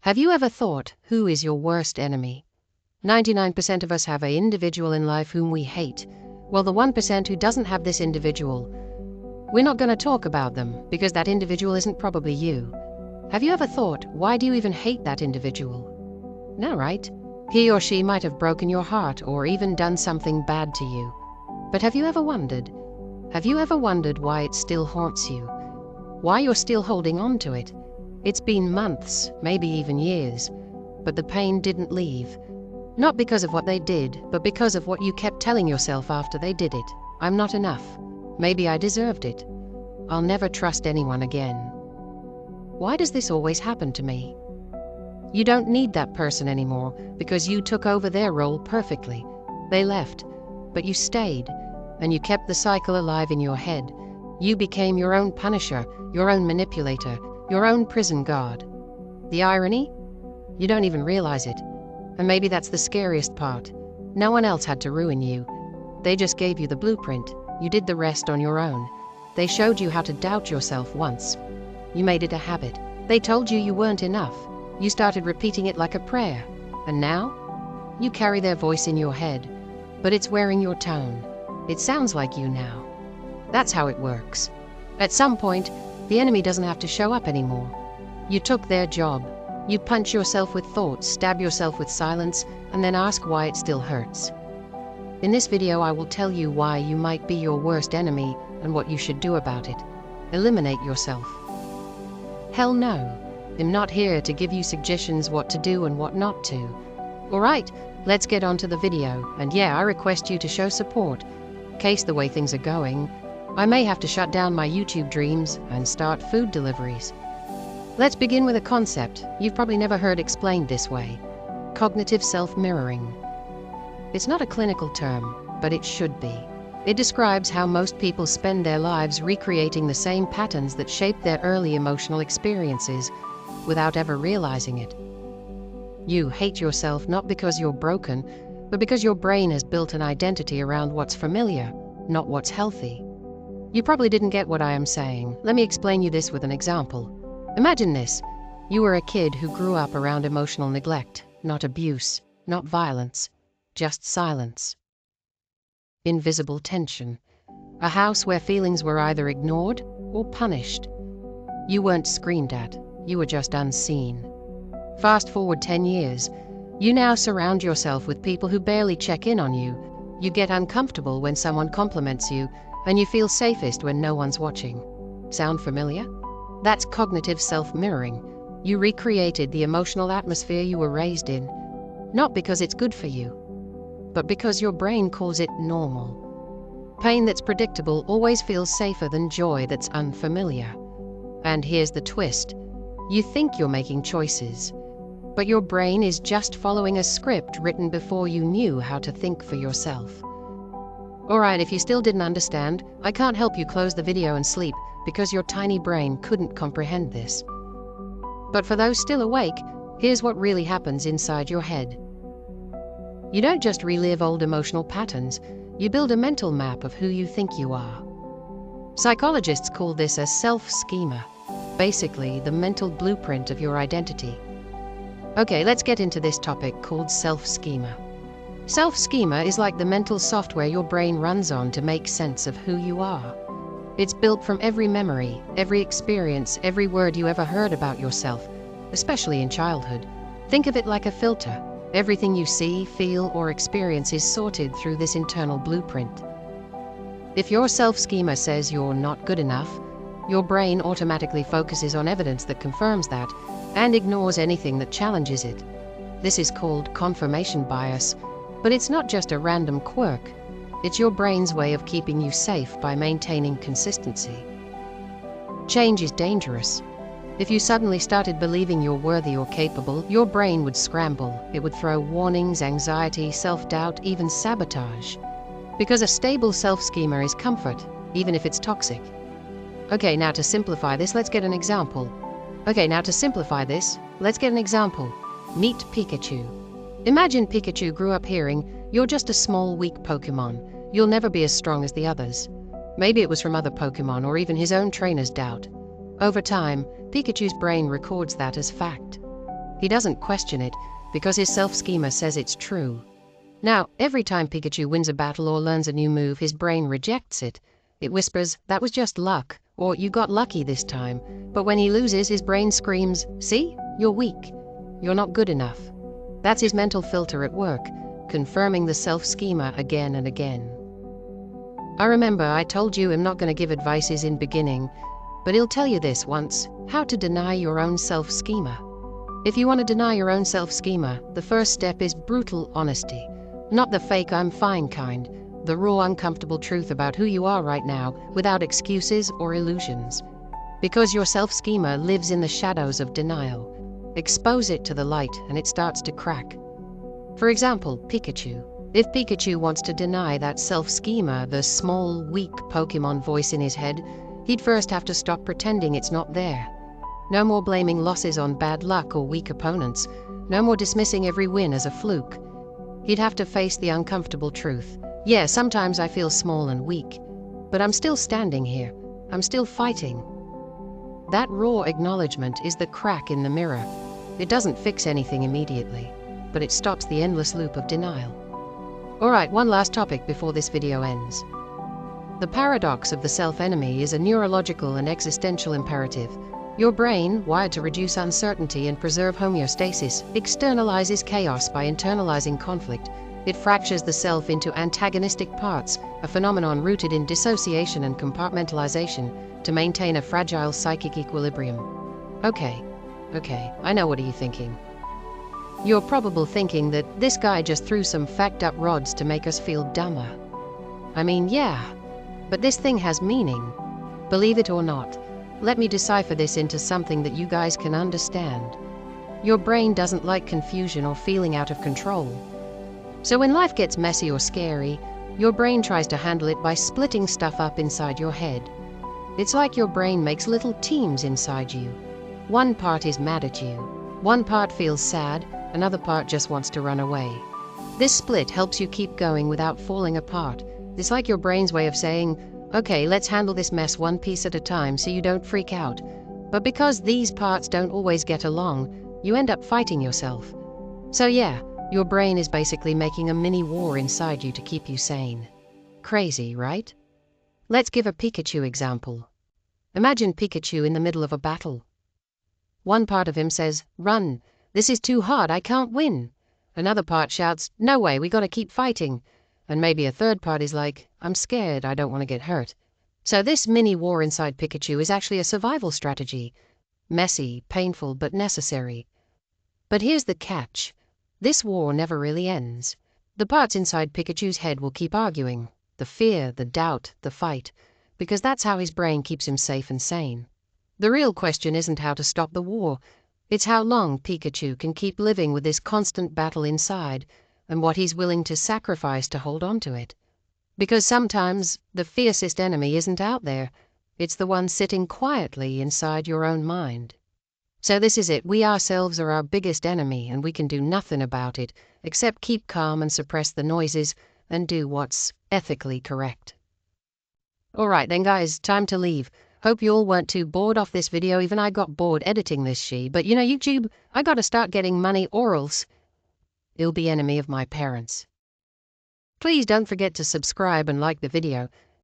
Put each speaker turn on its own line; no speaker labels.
Have you ever thought, who is your worst enemy? 99% of us have an individual in life whom we hate. Well, the 1% who doesn't have this individual, we're not going to talk about them because that individual isn't probably you. Have you ever thought, why do you even hate that individual? No, right? He or she might have broken your heart or even done something bad to you. But have you ever wondered? Have you ever wondered why it still haunts you? Why you're still holding on to it? It's been months, maybe even years, but the pain didn't leave. Not because of what they did, but because of what you kept telling yourself after they did it. I'm not enough. Maybe I deserved it. I'll never trust anyone again. Why does this always happen to me? You don't need that person anymore because you took over their role perfectly. They left, but you stayed, and you kept the cycle alive in your head. You became your own punisher, your own manipulator, your own prison guard. The irony? You don't even realize it. And maybe that's the scariest part. No one else had to ruin you. They just gave you the blueprint. You did the rest on your own. They showed you how to doubt yourself once. You made it a habit. They told you you weren't enough. You started repeating it like a prayer. And now? You carry their voice in your head, but it's wearing your tone. It sounds like you now. That's how it works. At some point, the enemy doesn't have to show up anymore. You took their job. You punch yourself with thoughts, stab yourself with silence, and then ask why it still hurts. In this video, I will tell you why you might be your worst enemy and what you should do about it. Eliminate yourself. Hell no. I'm not here to give you suggestions what to do and what not to. Alright, let's get on to the video. And yeah, I request you to show support. In case the way things are going, I may have to shut down my YouTube dreams and start food deliveries. Let's begin with a concept you've probably never heard explained this way: cognitive self-mirroring. It's not a clinical term, but it should be. It describes how most people spend their lives recreating the same patterns that shaped their early emotional experiences without ever realizing it. You hate yourself not because you're broken, but because your brain has built an identity around what's familiar, not what's healthy. You probably didn't get what I am saying. Let me explain you this with an example. Imagine this. You were a kid who grew up around emotional neglect, not abuse, not violence, just silence. Invisible tension. A house where feelings were either ignored or punished. You weren't screamed at, you were just unseen. Fast forward 10 years. You now surround yourself with people who barely check in on you. You get uncomfortable when someone compliments you, and you feel safest when no one's watching. Sound familiar? That's cognitive self-mirroring. You recreated the emotional atmosphere you were raised in, not because it's good for you, but because your brain calls it normal. Pain that's predictable always feels safer than joy that's unfamiliar. And here's the twist. You think you're making choices, but your brain is just following a script written before you knew how to think for yourself. Alright, if you still didn't understand, I can't help you close the video and sleep because your tiny brain couldn't comprehend this. But for those still awake, here's what really happens inside your head. You don't just relive old emotional patterns, you build a mental map of who you think you are. Psychologists call this a self-schema, basically the mental blueprint of your identity. Okay, let's get into this topic called self-schema. Self-schema is like the mental software your brain runs on to make sense of who you are. It's built from every memory, every experience, every word you ever heard about yourself, especially in childhood. Think of it like a filter. Everything you see, feel, or experience is sorted through this internal blueprint. If your self-schema says you're not good enough, your brain automatically focuses on evidence that confirms that and ignores anything that challenges it. This is called confirmation bias. But it's not just a random quirk. It's your brain's way of keeping you safe by maintaining consistency. Change is dangerous. If you suddenly started believing you're worthy or capable, your brain would scramble. It would throw warnings, anxiety, self-doubt, even sabotage. Because a stable self-schema is comfort, even if it's toxic. Okay, now to simplify this, let's get an example. Meet Pikachu. Imagine Pikachu grew up hearing, "You're just a small, weak Pokemon. You'll never be as strong as the others." Maybe it was from other Pokemon or even his own trainer's doubt. Over time, Pikachu's brain records that as fact. He doesn't question it because his self-schema says it's true. Now, every time Pikachu wins a battle or learns a new move, his brain rejects it. It whispers, "That was just luck," or "You got lucky this time." But when he loses, his brain screams, "See? You're weak. You're not good enough." That's his mental filter at work, confirming the self-schema again and again. I remember I told you I'm not going to give advices in beginning, but he'll tell you this once: how to deny your own self-schema. If you want to deny your own self-schema, the first step is brutal honesty. Not the fake "I'm fine" kind, the raw, uncomfortable truth about who you are right now, without excuses or illusions. Because your self-schema lives in the shadows of denial. Expose it to the light and it starts to crack. For example, Pikachu. If Pikachu wants to deny that self-schema, the small, weak Pokemon voice in his head, he'd first have to stop pretending it's not there. No more blaming losses on bad luck or weak opponents. No more dismissing every win as a fluke. He'd have to face the uncomfortable truth. Yeah, sometimes I feel small and weak, but I'm still standing here. I'm still fighting. That raw acknowledgement is the crack in the mirror. It doesn't fix anything immediately, but it stops the endless loop of denial. Alright, one last topic before this video ends. The paradox of the self-enemy is a neurological and existential imperative. Your brain, wired to reduce uncertainty and preserve homeostasis, externalizes chaos by internalizing conflict. It fractures the self into antagonistic parts, a phenomenon rooted in dissociation and compartmentalization, to maintain a fragile psychic equilibrium. Okay, I know what are you thinking. You're probably thinking that this guy just threw some fact up rods to make us feel dumber. I mean, yeah, but this thing has meaning. Believe it or not. Let me decipher this into something that you guys can understand. Your brain doesn't like confusion or feeling out of control. So when life gets messy or scary, your brain tries to handle it by splitting stuff up inside your head. It's like your brain makes little teams inside you. One part is mad at you. One part feels sad, another part just wants to run away. This split helps you keep going without falling apart. It's like your brain's way of saying, "Okay, let's handle this mess one piece at a time so you don't freak out." But because these parts don't always get along, you end up fighting yourself. So yeah, your brain is basically making a mini war inside you to keep you sane. Crazy, right? Let's give a Pikachu example. Imagine Pikachu in the middle of a battle. One part of him says, "Run, this is too hard, I can't win." Another part shouts, "No way, we gotta keep fighting." And maybe a third part is like, "I'm scared, I don't want to get hurt." So this mini war inside Pikachu is actually a survival strategy. Messy, painful, but necessary. But here's the catch. This war never really ends. The parts inside Pikachu's head will keep arguing. The fear, the doubt, the fight. Because that's how his brain keeps him safe and sane. The real question isn't how to stop the war. It's how long Pikachu can keep living with this constant battle inside, and what he's willing to sacrifice to hold on to it. Because sometimes the fiercest enemy isn't out there. It's the one sitting quietly inside your own mind. So this is it. We ourselves are our biggest enemy, and we can do nothing about it except keep calm and suppress the noises and do what's ethically correct. Alright then guys, time to leave. Hope you all weren't too bored off this video. Even I got bored editing this shit. But you know, YouTube, I gotta start getting money or else I'll be enemy of my parents. Please don't forget to subscribe and like the video.